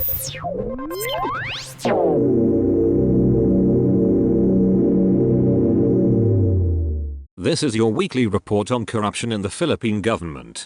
This is your weekly report on corruption in the Philippine government.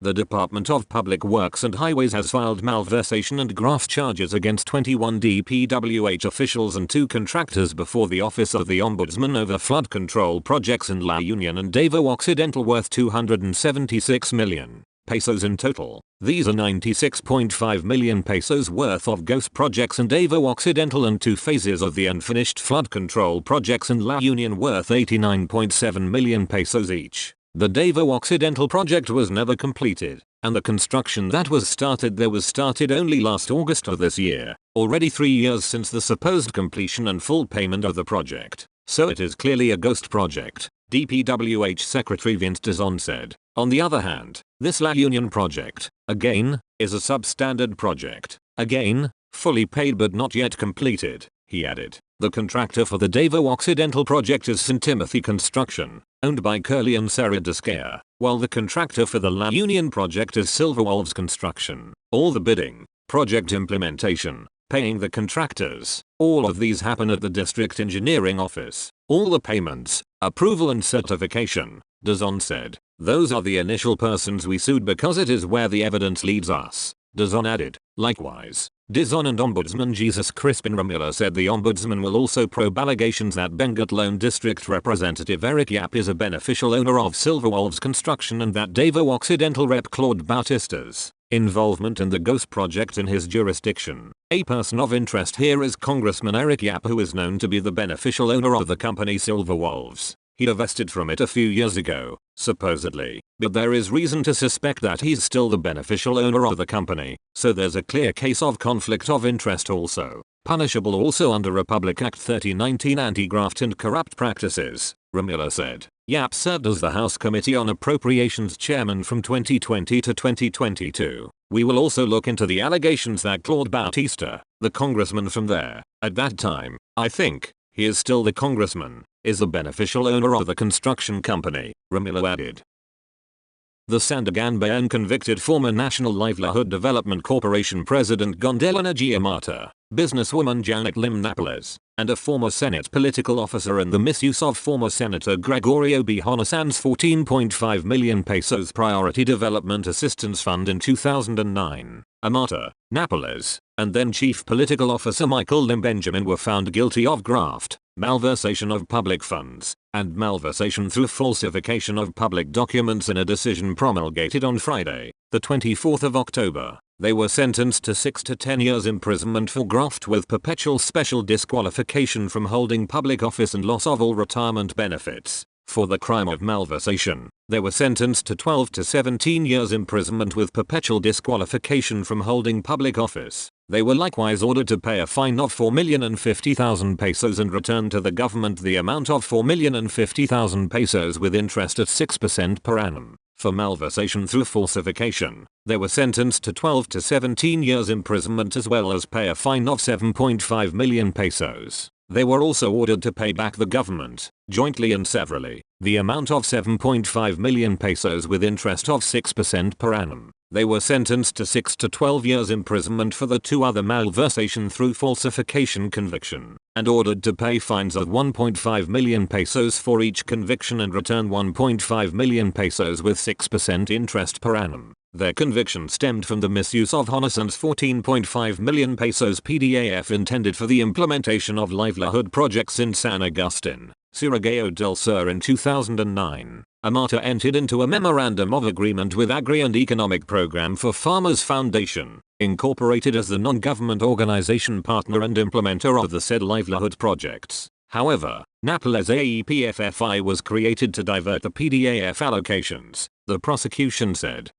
The Department of Public Works and Highways has filed malversation and graft charges against 21 DPWH officials and 2 contractors before the Office of the Ombudsman over flood control projects in La Union and Davao Occidental worth 276 million pesos in total. These are 96.5 million pesos worth of ghost projects in Davao Occidental and 2 phases of the unfinished flood control projects in La Union worth 89.7 million pesos each. The Davao Occidental project was never completed, and the construction that was started only last August of this year, already 3 years since the supposed completion and full payment of the project. So it is clearly a ghost project, DPWH Secretary Vince Dizon said. On the other hand, this La Union project, again, is a substandard project. Again, fully paid but not yet completed, he added. The contractor for the Davao Occidental project is St. Timothy Construction, owned by Curly and Sarah Discare, while the contractor for the La Union project is Silverwolves Construction. All the bidding, project implementation, paying the contractors, all of these happen at the District Engineering Office. All the payments, approval and certification, Dizon said. Those are the initial persons we sued because it is where the evidence leads us, Dizon added. Likewise, Dizon and Ombudsman Jesus Crispin Ramila said the Ombudsman will also probe allegations that Benguet Lone District Representative Eric Yap is a beneficial owner of Silverwolves Construction and that Davao Occidental Rep Claude Bautista's involvement in the ghost project in his jurisdiction. A person of interest here is Congressman Eric Yap, who is known to be the beneficial owner of the company Silverwolves. He divested from it a few years ago, supposedly, but there is reason to suspect that he's still the beneficial owner of the company, so there's a clear case of conflict of interest also. Punishable also under Republic Act 3019 Anti-Graft and Corrupt Practices, Ramila said. Yap served as the House Committee on Appropriations chairman from 2020 to 2022. We will also look into the allegations that Claude Bautista, the congressman from there, at that time, I think, he is still the congressman, is the beneficial owner of the construction company, Ramila added. The Sandigan Bayan convicted former National Livelihood Development Corporation President Gondelina Giamata, businesswoman Janet Lim Napoles, and a former Senate political officer in the misuse of former Senator Gregorio B. Honasan's 14.5 million pesos Priority Development Assistance Fund in 2009. Amata, Napoles, and then Chief Political Officer Michael Lim Benjamin were found guilty of graft, malversation of public funds, and malversation through falsification of public documents in a decision promulgated on Friday, the 24th of October. They were sentenced to 6 to 10 years imprisonment for graft with perpetual special disqualification from holding public office and loss of all retirement benefits. For the crime of malversation, they were sentenced to 12 to 17 years imprisonment with perpetual disqualification from holding public office. They were likewise ordered to pay a fine of 4,050,000 pesos and return to the government the amount of 4,050,000 pesos with interest at 6% per annum. For malversation through falsification, they were sentenced to 12 to 17 years imprisonment as well as pay a fine of 7.5 million pesos. They were also ordered to pay back the government, jointly and severally, the amount of 7.5 million pesos with interest of 6% per annum. They were sentenced to 6 to 12 years imprisonment for the 2 other malversation through falsification conviction, and ordered to pay fines of 1.5 million pesos for each conviction and return 1.5 million pesos with 6% interest per annum. Their conviction stemmed from the misuse of Honasan's 14.5 million pesos PDAF intended for the implementation of livelihood projects in San Agustin, Surigao del Sur in 2009. Amata entered into a memorandum of agreement with Agri and Economic Program for Farmers Foundation, incorporated as the non-government organization partner and implementer of the said livelihood projects. However, Napoles AEPFFI was created to divert the PDAF allocations, the prosecution said.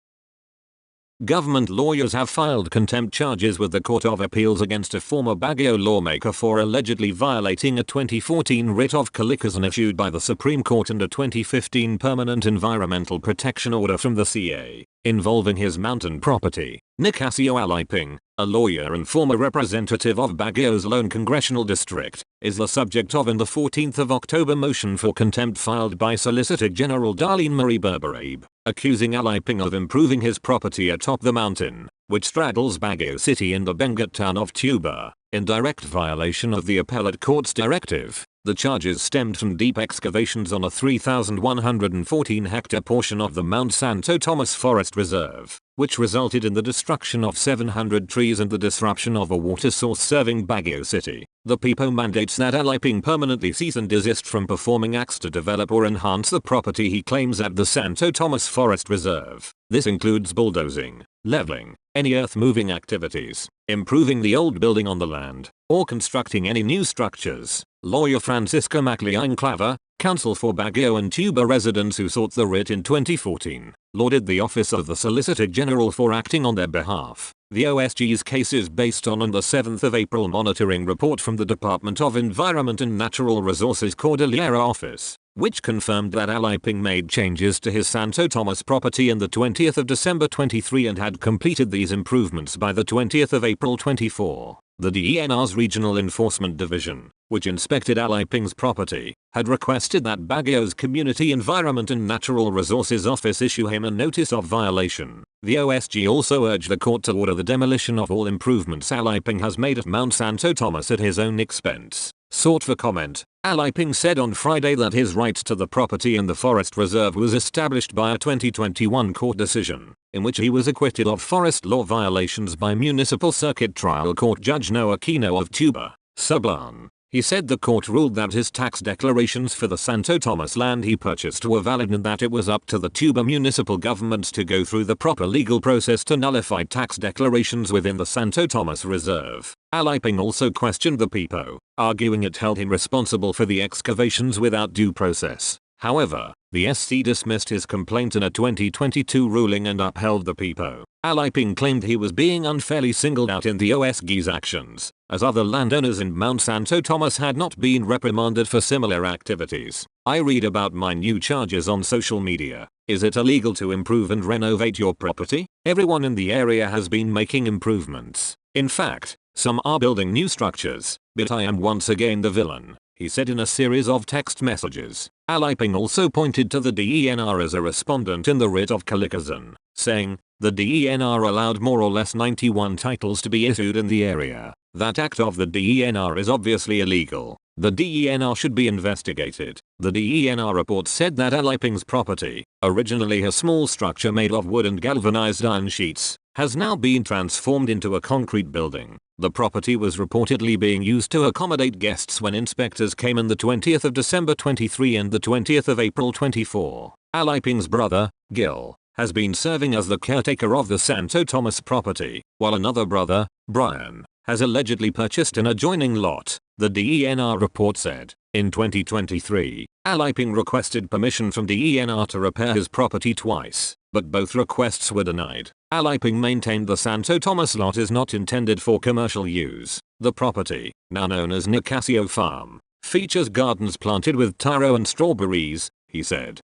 Government lawyers have filed contempt charges with the Court of Appeals against a former Baguio lawmaker for allegedly violating a 2014 writ of Kalikasan issued by the Supreme Court and a 2015 Permanent Environmental Protection Order from the CA, involving his mountain property. Nicasio Aliping, a lawyer and former representative of Baguio's lone congressional district, is the subject of an 14th of October motion for contempt filed by Solicitor General Darlene Marie Berberabe. accusing Aliping of improving his property atop the mountain, which straddles Baguio City in the Benguet town of Tuba, in direct violation of the appellate court's directive. The charges stemmed from deep excavations on a 3,114-hectare portion of the Mount Santo Tomas Forest Reserve, which resulted in the destruction of 700 trees and the disruption of a water source serving Baguio City. The PIPO mandates that Aliping permanently cease and desist from performing acts to develop or enhance the property he claims at the Santo Tomas Forest Reserve. This includes bulldozing, leveling, any earth-moving activities, improving the old building on the land, or constructing any new structures. Lawyer Francisco Maclean-Claver, counsel for Baguio and Tuba residents who sought the writ in 2014, lauded the Office of the Solicitor General for acting on their behalf. The OSG's case is based on the 7th of April monitoring report from the Department of Environment and Natural Resources Cordillera Office, which confirmed that Aliping made changes to his Santo Tomas property on the 20th of December 23 and had completed these improvements by the 20th of April 24. The DENR's Regional Enforcement Division, which inspected Aliping's property, had requested that Baguio's Community Environment and Natural Resources Office issue him a notice of violation. The OSG also urged the court to order the demolition of all improvements Aliping has made at Mount Santo Tomas at his own expense. Sought for comment, Aliping said on Friday that his right to the property in the forest reserve was established by a 2021 court decision, in which he was acquitted of forest law violations by Municipal Circuit Trial Court Judge Noah Aquino of Tuba, Sublan. He said the court ruled that his tax declarations for the Santo Tomas land he purchased were valid and that it was up to the Tuba municipal government to go through the proper legal process to nullify tax declarations within the Santo Tomas Reserve. Aliping also questioned the PIPO, arguing it held him responsible for the excavations without due process. However, the SC dismissed his complaint in a 2022 ruling and upheld the PIPO. Aliping claimed he was being unfairly singled out in the OSG's actions, as other landowners in Mount Santo Tomas had not been reprimanded for similar activities. I read about my new charges on social media. Is it illegal to improve and renovate your property? Everyone in the area has been making improvements. In fact, some are building new structures, but I am once again the villain, he said in a series of text messages. Aliping also pointed to the DENR as a respondent in the writ of Calikasan, saying, the DENR allowed more or less 91 titles to be issued in the area. That act of the DENR is obviously illegal. The DENR should be investigated. The DENR report said that Aliping's property, originally a small structure made of wood and galvanized iron sheets, has now been transformed into a concrete building. The property was reportedly being used to accommodate guests when inspectors came on the 20th of December 23 and the 20th of April 24. Aliping's brother, Gil, has been serving as the caretaker of the Santo Tomas property, while another brother, Brian, has allegedly purchased an adjoining lot, the DENR report said. In 2023, Aliping requested permission from DENR to repair his property twice, but both requests were denied. Aliping maintained the Santo Tomas lot is not intended for commercial use. The property, now known as Nicasio Farm, features gardens planted with taro and strawberries, he said.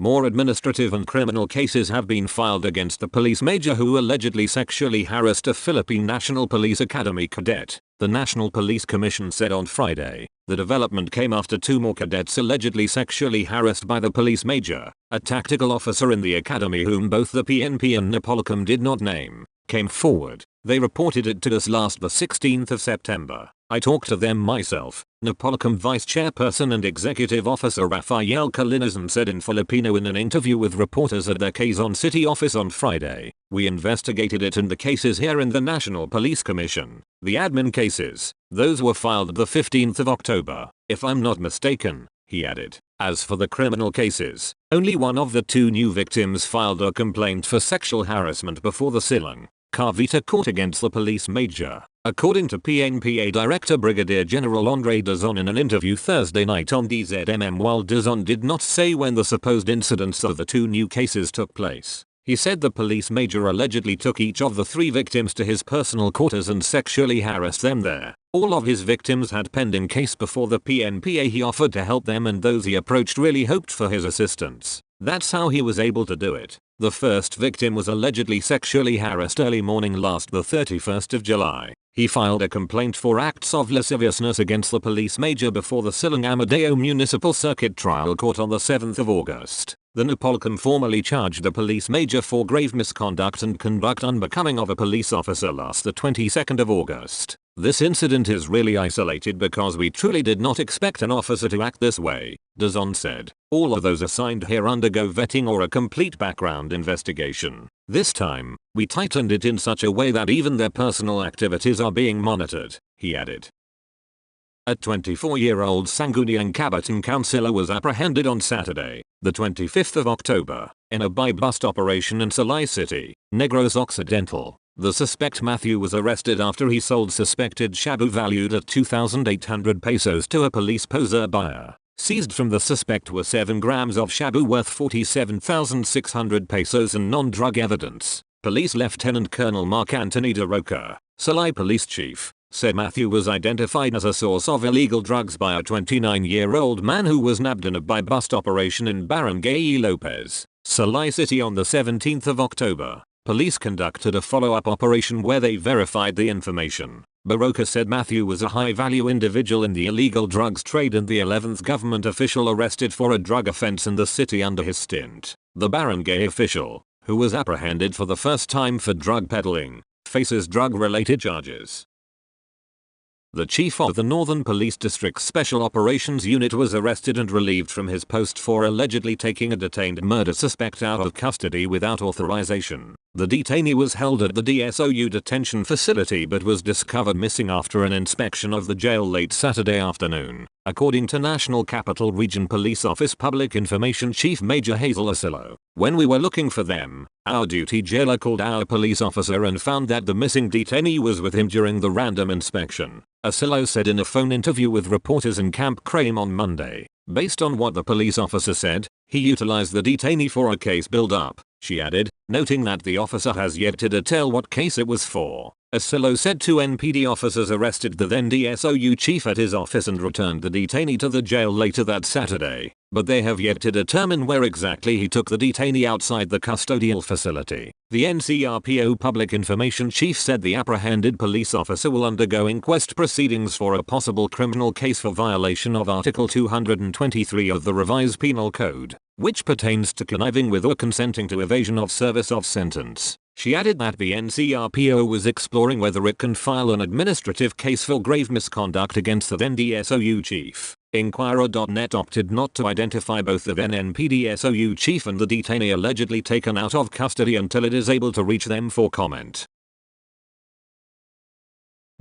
More administrative and criminal cases have been filed against the police major who allegedly sexually harassed a Philippine National Police Academy cadet, the National Police Commission said on Friday. The development came after two more cadets allegedly sexually harassed by the police major, a tactical officer in the academy whom both the PNP and Napolcom did not name, came forward. They reported it to us last the 16th of September. I talked to them myself, Napolcom Vice Chairperson and Executive Officer Rafael Calinazan said in Filipino in an interview with reporters at their Quezon City office on Friday. We investigated it and the cases here in the National Police Commission. The admin cases, those were filed the 15th of October, if I'm not mistaken, he added. As for the criminal cases, only one of the two new victims filed a complaint for sexual harassment before the Silang Cavite court against the police major. According to PNPA Director Brigadier General Andre Dizon in an interview Thursday night on DZMM, while Dizon did not say when the supposed incidents of the two new cases took place, he said the police major allegedly took each of the three victims to his personal quarters and sexually harassed them there. All of his victims had pending case before the PNPA. He offered to help them and those he approached really hoped for his assistance. That's how he was able to do it. The first victim was allegedly sexually harassed early morning last the 31st of July. He filed a complaint for acts of lasciviousness against the police major before the Silang Amadeo Municipal Circuit Trial Court on the 7th of August. The Nepalcom formally charged the police major for grave misconduct and conduct unbecoming of a police officer last the 22nd of August. This incident is really isolated because we truly did not expect an officer to act this way, Dazon said. All of those assigned here undergo vetting or a complete background investigation. This time, we tightened it in such a way that even their personal activities are being monitored, he added. A 24-year-old Sangguniang Kabataan councillor was apprehended on Saturday, the 25th of October, in a buy-bust operation in Salai City, Negros Occidental. The suspect Matthew was arrested after he sold suspected shabu valued at 2,800 pesos to a police poser buyer. Seized from the suspect were 7 grams of shabu worth 47,600 pesos and non-drug evidence. Police Lieutenant Colonel Mark Anthony De Roca, Salai Police Chief, said Matthew was identified as a source of illegal drugs by a 29-year-old man who was nabbed in a buy-bust operation in Barangay Lopez, Salai City on the 17th of October. Police conducted a follow-up operation where they verified the information. Baroka said Matthew was a high-value individual in the illegal drugs trade and the 11th government official arrested for a drug offense in the city under his stint. The barangay official, who was apprehended for the first time for drug peddling, faces drug-related charges. The chief of the Northern Police District's Special Operations Unit was arrested and relieved from his post for allegedly taking a detained murder suspect out of custody without authorization. The detainee was held at the DSOU detention facility but was discovered missing after an inspection of the jail late Saturday afternoon, according to National Capital Region Police Office Public Information Chief Major Hazel Asillo. When we were looking for them, our duty jailer called our police officer and found that the missing detainee was with him during the random inspection, Asillo said in a phone interview with reporters in Camp Crame on Monday. Based on what the police officer said, he utilized the detainee for a case build-up, she added, noting that the officer has yet to detail what case it was for. Asillo said 2 NPD officers arrested the then DSOU chief at his office and returned the detainee to the jail later that Saturday, but they have yet to determine where exactly he took the detainee outside the custodial facility. The NCRPO Public Information Chief said the apprehended police officer will undergo inquest proceedings for a possible criminal case for violation of Article 223 of the Revised Penal Code, which pertains to conniving with or consenting to evasion of service of sentence. She added that the NCRPO was exploring whether it can file an administrative case for grave misconduct against the then DSOU chief. Inquirer.net opted not to identify both the then NPDSOU chief and the detainee allegedly taken out of custody until it is able to reach them for comment.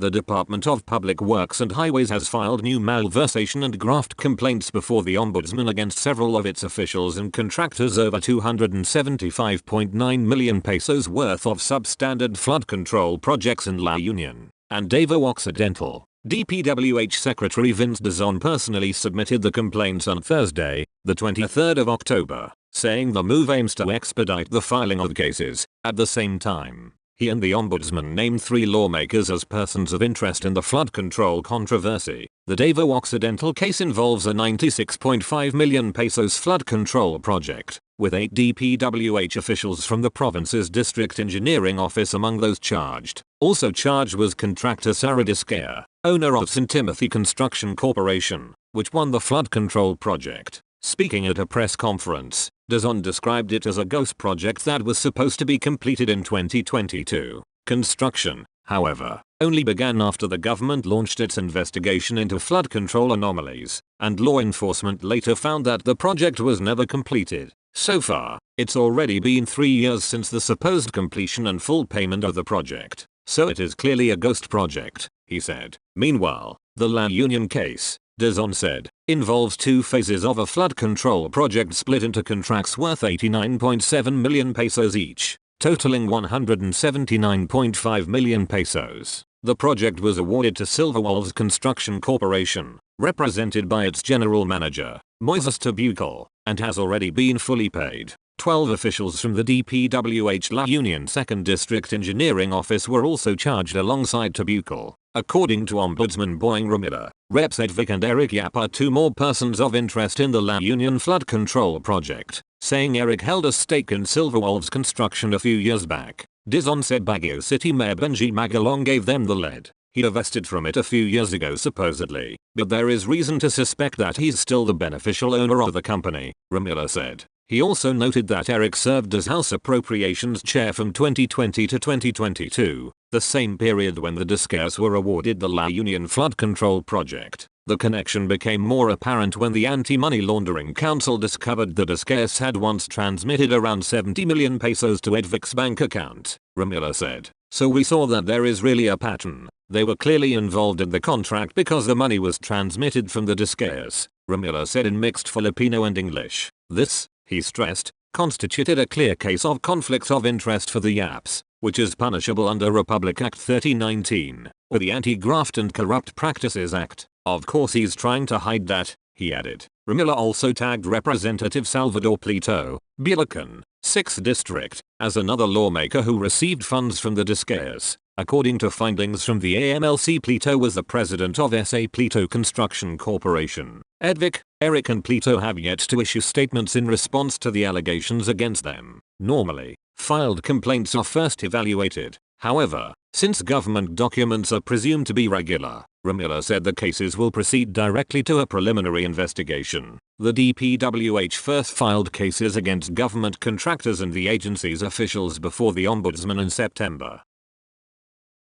The Department of Public Works and Highways has filed new malversation and graft complaints before the Ombudsman against several of its officials and contractors over 275.9 million pesos worth of substandard flood control projects in La Union and Davao Occidental. DPWH Secretary Vince Dizon personally submitted the complaints on Thursday, the 23rd of October, saying the move aims to expedite the filing of cases. At the same time, he and the Ombudsman named 3 lawmakers as persons of interest in the flood control controversy. The Davao Occidental case involves a 96.5 million pesos flood control project, with 8 DPWH officials from the province's District Engineering Office among those charged. Also charged was contractor Sara Discaya, owner of St. Timothy Construction Corporation, which won the flood control project. Speaking at a press conference, Dizon described it as a ghost project that was supposed to be completed in 2022. Construction, however, only began after the government launched its investigation into flood control anomalies, and law enforcement later found that the project was never completed. So far, it's already been 3 years since the supposed completion and full payment of the project, so it is clearly a ghost project, he said. Meanwhile, the La Union case, Dizon said, involves 2 phases of a flood control project split into contracts worth 89.7 million pesos each, totaling 179.5 million pesos. The project was awarded to Silverwolves Construction Corporation, represented by its general manager, Moises Tabucol, and has already been fully paid. 12 officials from the DPWH La Union 2nd District Engineering Office were also charged alongside Tabucol. According to Ombudsman Boying Ramila, Reps Edvic and Eric Yap are 2 more persons of interest in the La Union flood control project, saying Eric held a stake in Silverwolves construction a few years back. Dizon said Baguio City Mayor Benji Magalong gave them the lead. He divested from it a few years ago supposedly, but there is reason to suspect that he's still the beneficial owner of the company, Ramila said. He also noted that Eric served as House Appropriations Chair from 2020 to 2022, the same period when the Discares were awarded the La Union Flood Control Project. The connection became more apparent when the Anti-Money Laundering Council discovered the Discares had once transmitted around 70 million pesos to Edvic's bank account, Ramila said. So we saw that there is really a pattern. They were clearly involved in the contract because the money was transmitted from the Discares, Ramila said in mixed Filipino and English. This, he stressed, constituted a clear case of conflict of interest for the Yaps, which is punishable under Republic Act 3019, or the Anti-Graft and Corrupt Practices Act. Of course he's trying to hide that, he added. Ramila also tagged Representative Salvador Plito, Bulacan, 6th District, as another lawmaker who received funds from the Discares. According to findings from the AMLC, Plito was the president of SA Plito Construction Corporation. Edvic, Eric and Plito have yet to issue statements in response to the allegations against them. Normally, filed complaints are first evaluated. However, since government documents are presumed to be regular, Ramila said the cases will proceed directly to a preliminary investigation. The DPWH first filed cases against government contractors and the agency's officials before the Ombudsman in September.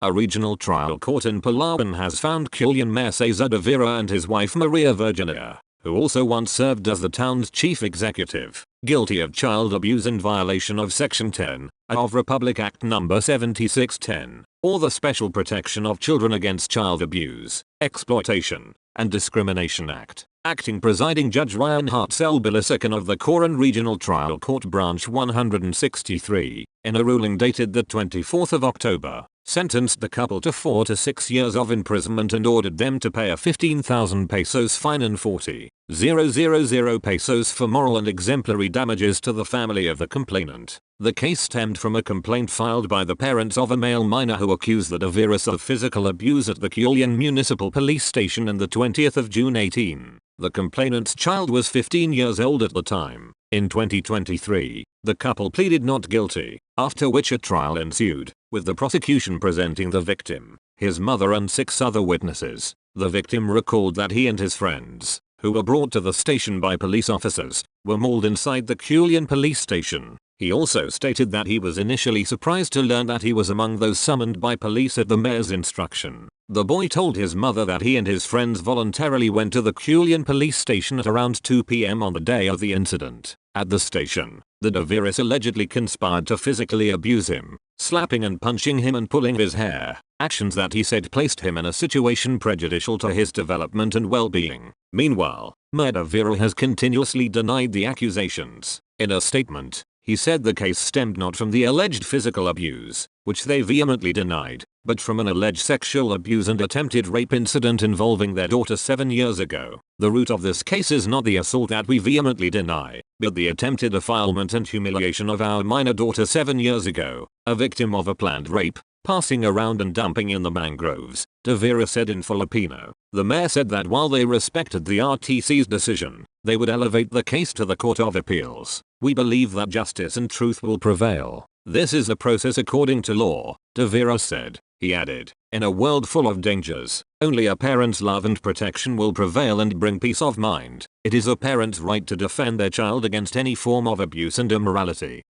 A regional trial court in Palawan has found Culion Mayor Cesar de Vera and his wife Maria Virginia, who also once served as the town's chief executive, guilty of child abuse in violation of Section 10 of Republic Act No. 7610, or the Special Protection of Children Against Child Abuse, Exploitation, and Discrimination Act. Acting Presiding Judge Ryan Hartzell Bilisacan of the Coron Regional Trial Court Branch 163, in a ruling dated the 24th of October, sentenced the couple to 4 to 6 years of imprisonment and ordered them to pay a 15,000 pesos fine and 40,000 pesos for moral and exemplary damages to the family of the complainant. The case stemmed from a complaint filed by the parents of a male minor who accused the de Veras of physical abuse at the Culion Municipal Police Station on the 20th of June 18. The complainant's child was 15 years old at the time. In 2023, the couple pleaded not guilty, after which a trial ensued, with the prosecution presenting the victim, his mother and 6 other witnesses. The victim recalled that he and his friends, who were brought to the station by police officers, were mauled inside the Culion police station. He also stated that he was initially surprised to learn that he was among those summoned by police at the mayor's instruction. The boy told his mother that he and his friends voluntarily went to the Culion police station at around 2 p.m. on the day of the incident. At the station, the de Veras allegedly conspired to physically abuse him, slapping and punching him and pulling his hair, actions that he said placed him in a situation prejudicial to his development and well-being. Meanwhile, Mayor de Vera has continuously denied the accusations. In a statement, he said the case stemmed not from the alleged physical abuse, which they vehemently denied, but from an alleged sexual abuse and attempted rape incident involving their daughter 7 years ago. The root of this case is not the assault that we vehemently deny, but the attempted defilement and humiliation of our minor daughter 7 years ago, a victim of a planned rape, passing around and dumping in the mangroves, de Vera said in Filipino. The mayor said that while they respected the RTC's decision, they would elevate the case to the Court of Appeals. We believe that justice and truth will prevail. This is the process according to law, de Vera said. He added, in a world full of dangers, only a parent's love and protection will prevail and bring peace of mind. It is a parent's right to defend their child against any form of abuse and immorality.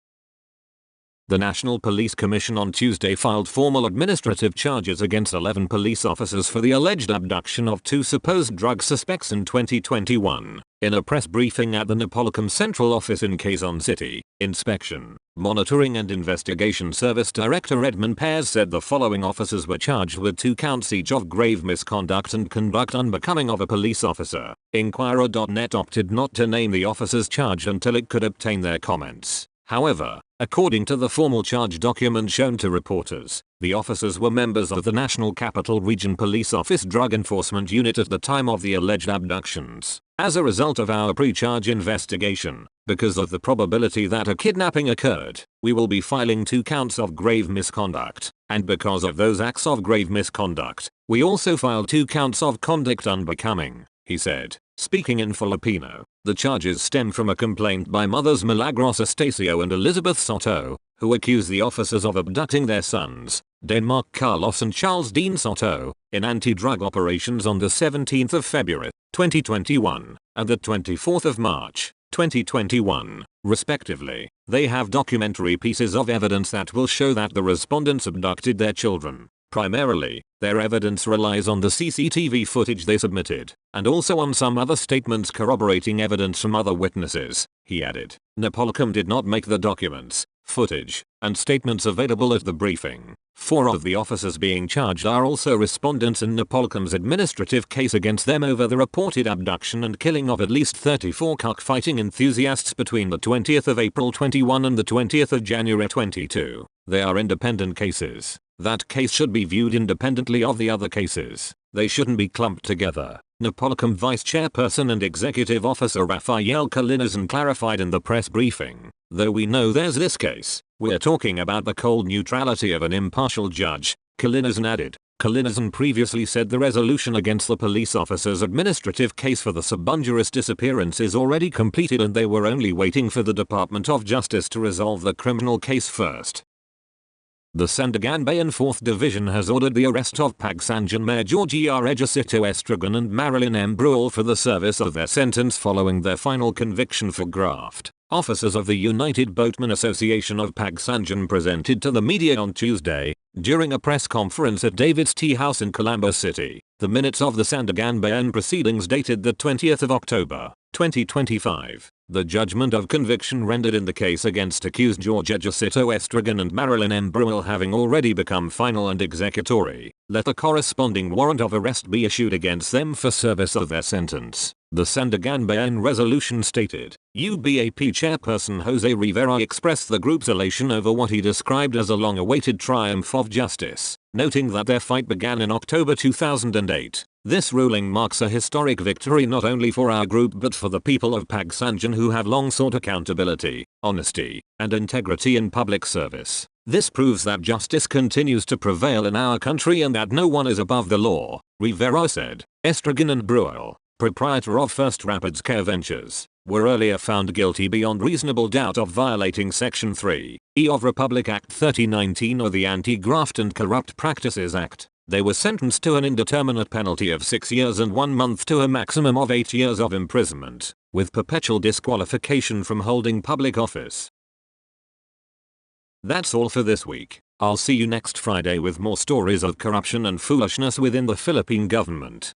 The National Police Commission on Tuesday filed formal administrative charges against 11 police officers for the alleged abduction of 2 supposed drug suspects in 2021. In a press briefing at the Napolicum Central Office in Quezon City, Inspection, Monitoring and Investigation Service Director Edmund Perez said the following officers were charged with 2 counts each of grave misconduct and conduct unbecoming of a police officer. Inquirer.net opted not to name the officers charged until it could obtain their comments. However, according to the formal charge document shown to reporters, the officers were members of the National Capital Region Police Office Drug Enforcement Unit at the time of the alleged abductions. As a result of our pre-charge investigation, because of the probability that a kidnapping occurred, we will be filing 2 counts of grave misconduct, and because of those acts of grave misconduct, we also filed 2 counts of conduct unbecoming, he said. Speaking in Filipino, the charges stem from a complaint by mothers Milagros Estacio and Elizabeth Soto, who accused the officers of abducting their sons, Denmark Carlos and Charles Dean Soto, in anti-drug operations on the 17th of February, 2021, and the 24th of March, 2021, respectively. They have documentary pieces of evidence that will show that the respondents abducted their children. Primarily, their evidence relies on the CCTV footage they submitted, and also on some other statements corroborating evidence from other witnesses, he added. Napoleon did not make the documents, footage, and statements available at the briefing. 4 of the officers being charged are also respondents in Napoleon's administrative case against them over the reported abduction and killing of at least 34 cockfighting enthusiasts between the 20th of April 21 and the 20th of January 22. They are independent cases. That case should be viewed independently of the other cases. They shouldn't be clumped together. Napoleon Vice Chairperson and Executive Officer Rafael Kalinizan clarified in the press briefing. Though we know there's this case, we're talking about the cold neutrality of an impartial judge, Kalinizan added. Kalinizan previously said the resolution against the police officer's administrative case for the Sabungeris disappearance is already completed and they were only waiting for the Department of Justice to resolve the criminal case first. The Sandiganbayan 4th Division has ordered the arrest of Pagsanjan Mayor Georgie R. Ejacito Estragon and Marilyn M. Bruel for the service of their sentence following their final conviction for graft. Officers of the United Boatmen Association of Pagsanjan presented to the media on Tuesday, during a press conference at David's Tea House in Colombo City, the minutes of the Sandiganbayan proceedings dated the 20th of October, 2025. The judgment of conviction rendered in the case against accused George Ejacito Estragon and Marilyn M. Bruel having already become final and executory, let a corresponding warrant of arrest be issued against them for service of their sentence. The Sandiganbayan resolution stated, UBAP chairperson Jose Rivera expressed the group's elation over what he described as a long-awaited triumph of justice, noting that their fight began in October 2008. This ruling marks a historic victory not only for our group but for the people of Pagsanjan who have long sought accountability, honesty, and integrity in public service. This proves that justice continues to prevail in our country and that no one is above the law, Rivera said. Estragon and Bruel, proprietor of First Rapids Care Ventures, were earlier found guilty beyond reasonable doubt of violating Section 3E of Republic Act 3019 or the Anti-Graft and Corrupt Practices Act. They were sentenced to an indeterminate penalty of 6 years and 1 month to a maximum of 8 years of imprisonment, with perpetual disqualification from holding public office. That's all for this week. I'll see you next Friday with more stories of corruption and foolishness within the Philippine government.